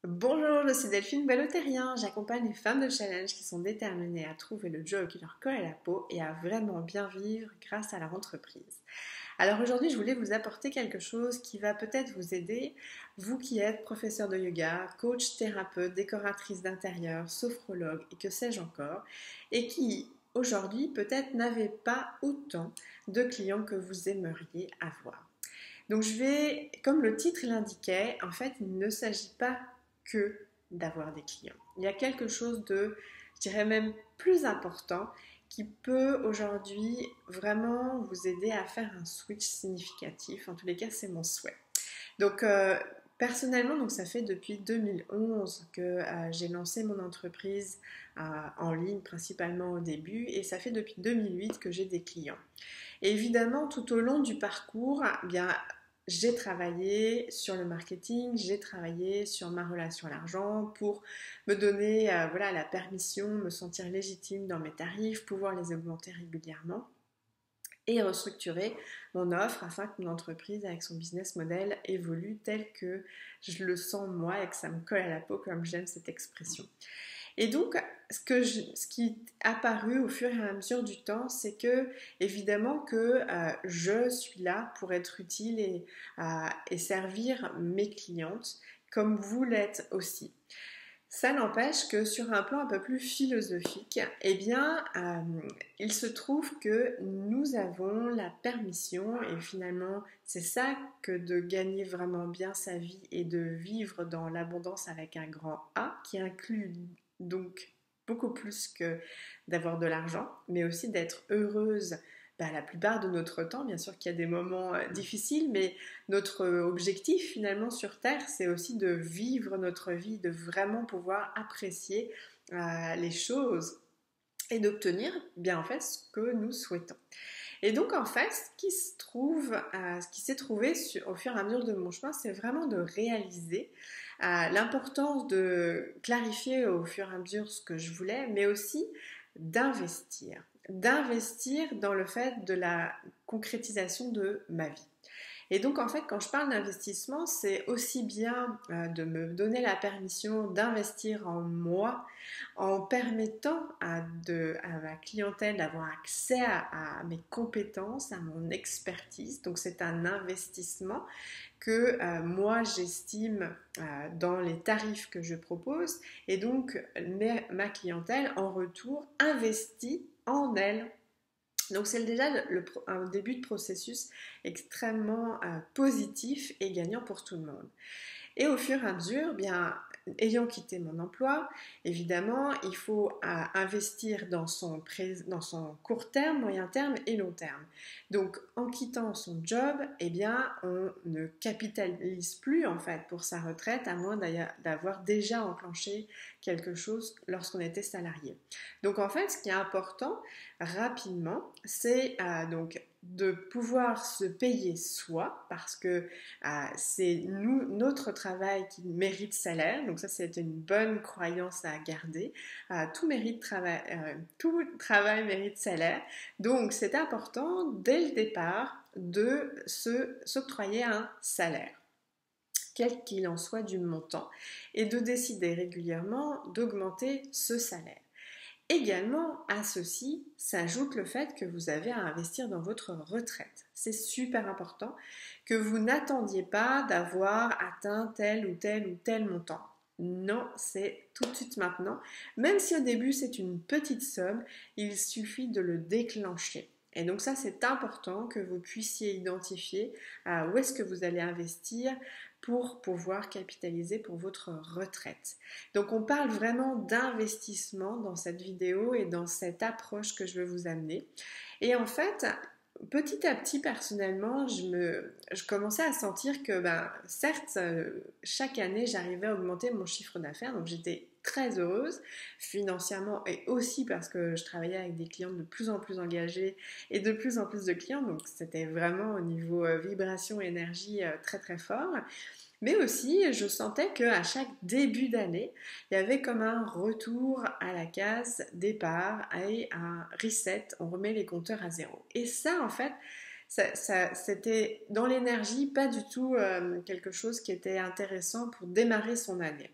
Bonjour, je suis Delphine Ballotérien. J'accompagne les femmes de challenge qui sont déterminées à trouver le job qui leur colle à la peau et à vraiment bien vivre grâce à leur entreprise. Alors aujourd'hui, je voulais vous apporter quelque chose qui va peut-être vous aider, vous qui êtes professeur de yoga, coach, thérapeute, décoratrice d'intérieur, sophrologue et que sais-je encore, et qui aujourd'hui peut-être n'avez pas autant de clients que vous aimeriez avoir. Donc je vais, comme le titre l'indiquait, en fait, il ne s'agit pas que d'avoir des clients. Il y a quelque chose de, je dirais même plus important, qui peut aujourd'hui vraiment vous aider à faire un switch significatif. En tous les cas, c'est mon souhait. Donc, personnellement, donc ça fait depuis 2011 que j'ai lancé mon entreprise en ligne, principalement au début, et ça fait depuis 2008 que j'ai des clients. Et évidemment, tout au long du parcours, eh bien, j'ai travaillé sur le marketing, j'ai travaillé sur ma relation à l'argent pour me donner voilà, la permission, me sentir légitime dans mes tarifs, pouvoir les augmenter régulièrement et restructurer mon offre afin que mon entreprise avec son business model évolue tel que je le sens moi et que ça me colle à la peau comme j'aime cette expression. Et donc, ce qui est apparu au fur et à mesure du temps, c'est que, évidemment, que je suis là pour être utile et servir mes clientes, comme vous l'êtes aussi. Ça n'empêche que sur un plan un peu plus philosophique, eh bien, il se trouve que nous avons la permission, et finalement, c'est ça que de gagner vraiment bien sa vie et de vivre dans l'abondance avec un grand A, qui inclut donc beaucoup plus que d'avoir de l'argent, mais aussi d'être heureuse la plupart de notre temps. Bien sûr qu'il y a des moments difficiles, mais notre objectif finalement sur Terre, c'est aussi de vivre notre vie, de vraiment pouvoir apprécier les choses et d'obtenir bien en fait ce que nous souhaitons. Et donc en fait, ce qui s'est trouvé au fur et à mesure de mon chemin, c'est vraiment de réaliser l'importance de clarifier au fur et à mesure ce que je voulais, mais aussi d'investir. D'investir dans le fait de la concrétisation de ma vie. Et donc en fait, quand je parle d'investissement, c'est aussi bien de me donner la permission d'investir en moi en permettant à ma clientèle d'avoir accès à mes compétences, à mon expertise. Donc c'est un investissement que moi j'estime dans les tarifs que je propose et donc ma clientèle en retour investit en elle. Donc c'est déjà un début de processus extrêmement positif et gagnant pour tout le monde. Et au fur et à mesure, bien, ayant quitté mon emploi, évidemment, il faut investir dans son court terme, moyen terme et long terme. Donc, en quittant son job, eh bien, on ne capitalise plus en fait pour sa retraite, à moins d'avoir déjà enclenché quelque chose lorsqu'on était salarié. Donc, en fait, ce qui est important rapidement, c'est donc de pouvoir se payer soi, parce que c'est notre travail qui mérite salaire. Donc ça, c'est une bonne croyance à garder. Tout travail mérite salaire. Donc c'est important dès le départ de s'octroyer un salaire, quel qu'il en soit du montant, et de décider régulièrement d'augmenter ce salaire. Également, à ceci s'ajoute le fait que vous avez à investir dans votre retraite. C'est super important que vous n'attendiez pas d'avoir atteint tel ou tel ou tel montant. Non, c'est tout de suite maintenant. Même si au début c'est une petite somme, il suffit de le déclencher. Et donc ça, c'est important que vous puissiez identifier où est-ce que vous allez investir pour pouvoir capitaliser pour votre retraite. Donc on parle vraiment d'investissement dans cette vidéo et dans cette approche que je veux vous amener. Et en fait, petit à petit, personnellement, je commençais à sentir que, certes, chaque année, j'arrivais à augmenter mon chiffre d'affaires, donc j'étais très heureuse financièrement et aussi parce que je travaillais avec des clients de plus en plus engagés et de plus en plus de clients, donc c'était vraiment au niveau vibration et énergie très très fort. Mais aussi, je sentais qu'à chaque début d'année, il y avait comme un retour à la case départ et un reset, on remet les compteurs à zéro. Et ça, en fait, c'était dans l'énergie pas du tout quelque chose qui était intéressant pour démarrer son année.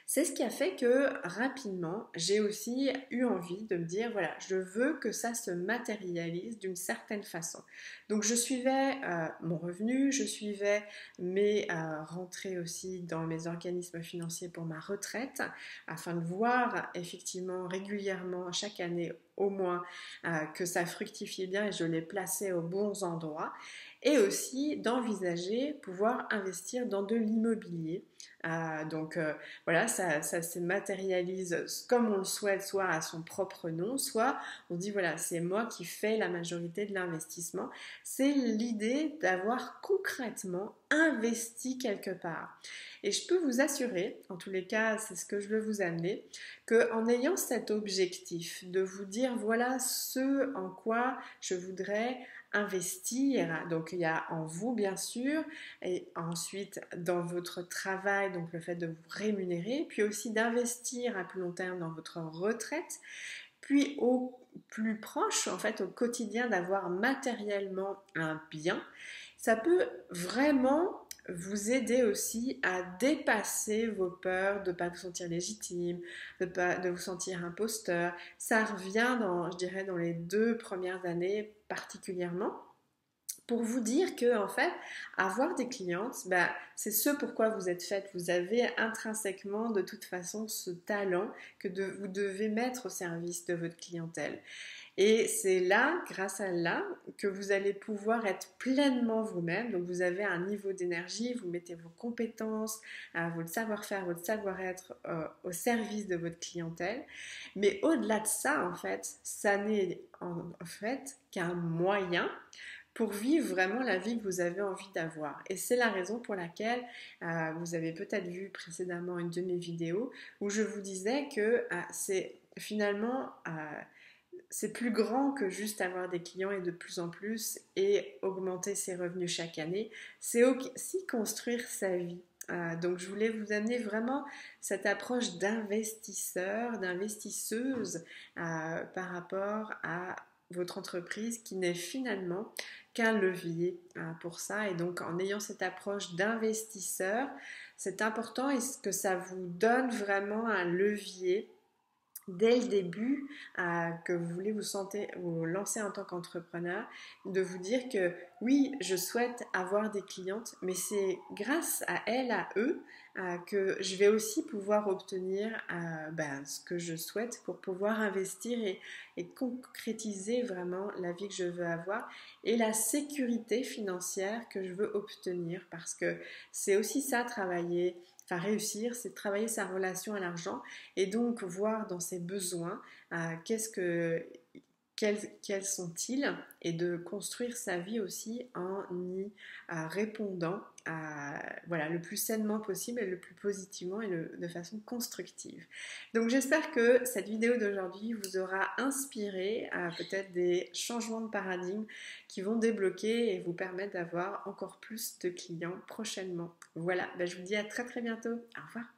C'est ce qui a fait que rapidement, j'ai aussi eu envie de me dire, voilà, je veux que ça se matérialise d'une certaine façon. Donc je suivais mon revenu, je suivais mes rentrées aussi dans mes organismes financiers pour ma retraite, afin de voir effectivement régulièrement, chaque année au moins, que ça fructifiait bien et je les plaçais aux bons endroits. Et aussi d'envisager pouvoir investir dans de l'immobilier. Voilà, ça se matérialise comme on le souhaite, soit à son propre nom, soit on dit voilà, c'est moi qui fais la majorité de l'investissement. C'est l'idée d'avoir concrètement investi quelque part. Et je peux vous assurer, en tous les cas, c'est ce que je veux vous amener, qu'en ayant cet objectif de vous dire voilà ce en quoi je voudrais investir, donc il y a en vous bien sûr, et ensuite dans votre travail, donc le fait de vous rémunérer, puis aussi d'investir à plus long terme dans votre retraite, puis au plus proche, en fait, au quotidien, d'avoir matériellement un bien, ça peut vraiment vous aider aussi à dépasser vos peurs de ne pas vous sentir légitime, de vous sentir imposteur. Ça revient je dirais, dans les 2 premières années particulièrement, pour vous dire que en fait, avoir des clientes, c'est ce pourquoi vous êtes faite. Vous avez intrinsèquement de toute façon ce talent que vous devez mettre au service de votre clientèle. Et c'est là, grâce à là, que vous allez pouvoir être pleinement vous-même. Donc vous avez un niveau d'énergie, vous mettez vos compétences, votre savoir-faire, votre savoir-être au service de votre clientèle. Mais au-delà de ça, en fait, ça n'est en fait qu'un moyen pour vivre vraiment la vie que vous avez envie d'avoir. Et c'est la raison pour laquelle vous avez peut-être vu précédemment une de mes vidéos où je vous disais que c'est finalement c'est plus grand que juste avoir des clients et de plus en plus et augmenter ses revenus chaque année. C'est aussi construire sa vie. Donc je voulais vous amener vraiment cette approche d'investisseur, d'investisseuse par rapport à votre entreprise qui n'est finalement qu'un levier pour ça. Et donc en ayant cette approche d'investisseur, c'est important et que ça vous donne vraiment un levier dès le début que vous voulez vous lancer en tant qu'entrepreneur, de vous dire que oui, je souhaite avoir des clientes, mais c'est grâce à elles, à eux, que je vais aussi pouvoir obtenir ce que je souhaite pour pouvoir investir et concrétiser vraiment la vie que je veux avoir et la sécurité financière que je veux obtenir, parce que c'est aussi ça, travailler. Enfin, réussir, c'est de travailler sa relation à l'argent et donc voir dans ses besoins quels sont-ils et de construire sa vie aussi en y répondant voilà, le plus sainement possible et le plus positivement et de façon constructive. Donc j'espère que cette vidéo d'aujourd'hui vous aura inspiré peut-être des changements de paradigme qui vont débloquer et vous permettre d'avoir encore plus de clients prochainement. Voilà, je vous dis à très très bientôt. Au revoir.